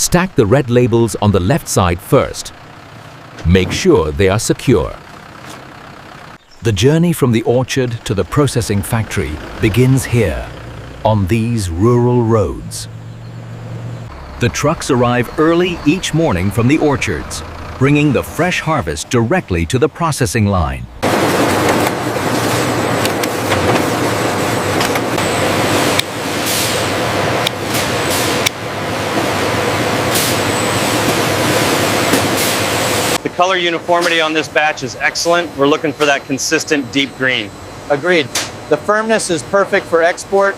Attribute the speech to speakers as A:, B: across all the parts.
A: Stack the red labels on the left side first. Make sure they are secure. The journey from the orchard to the processing factory begins here, on these rural roads. The trucks arrive early each morning from the orchards, bringing the fresh harvest directly to the processing line.
B: The color uniformity on this batch is excellent. We're looking for that consistent deep green.
C: Agreed. The firmness is perfect for export.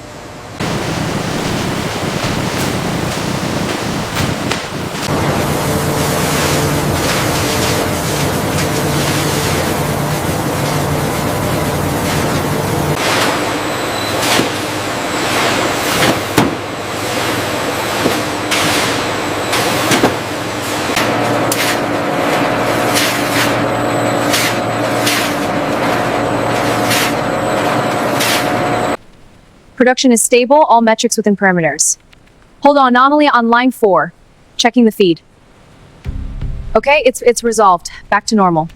D: Production is stable, all metrics within parameters. Hold on, anomaly on line 4. Checking the feed. Okay, it's resolved. Back to normal.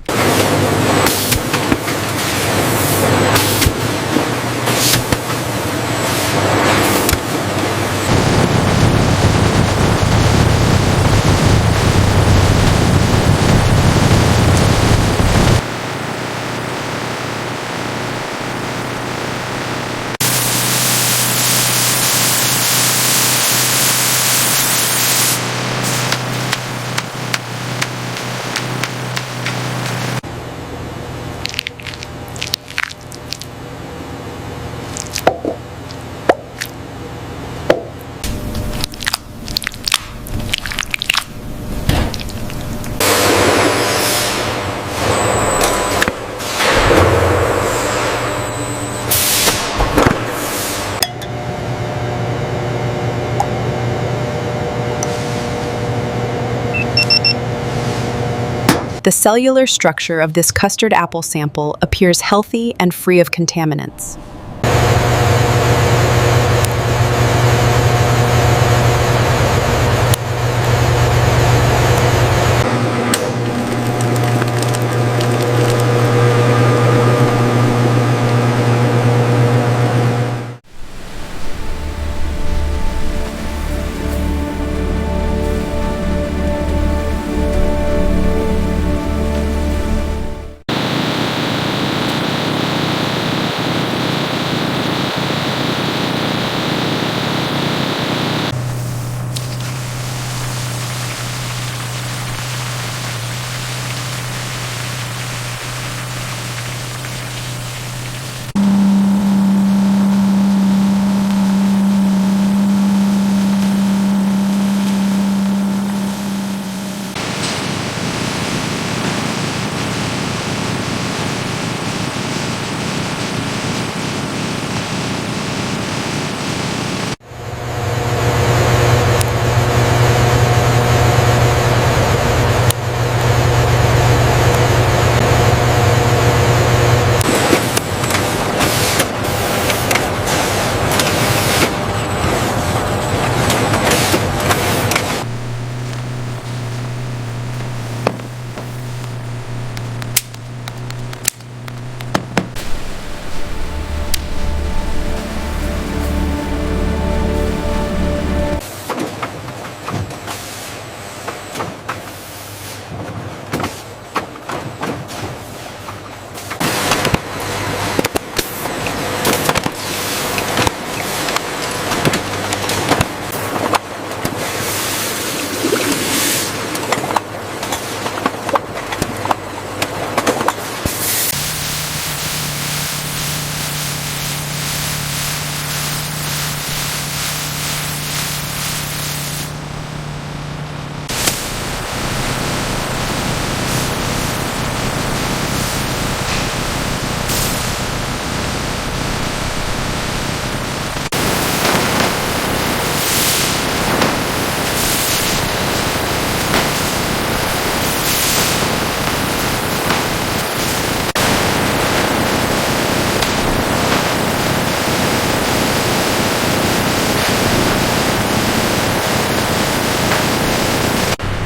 E: The cellular structure of this custard apple sample appears healthy and free of contaminants.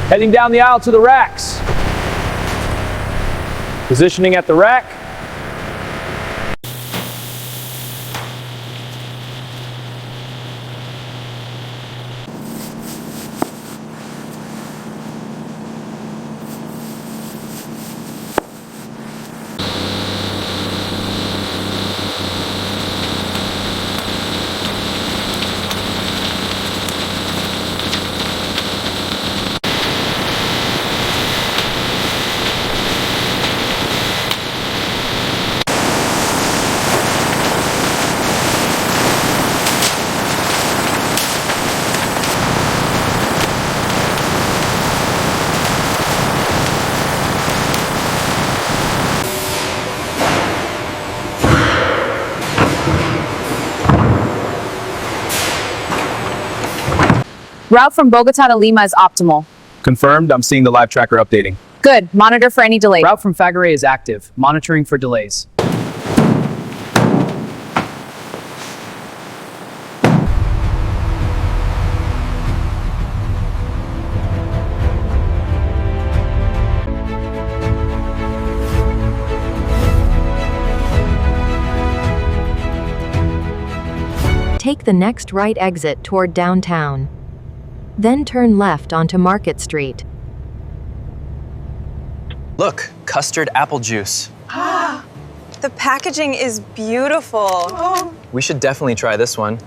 F: Heading down the aisle to the racks. Positioning at the rack.
D: Route from Bogota to Lima is optimal.
F: Confirmed, I'm seeing the live tracker updating.
D: Good. Monitor for any delay.
F: Route from Fagaray is active, monitoring for delays.
G: Take the next right exit toward downtown. Then turn left onto Market Street.
H: Look, custard apple juice.
I: The packaging is beautiful.
H: We should definitely try this one.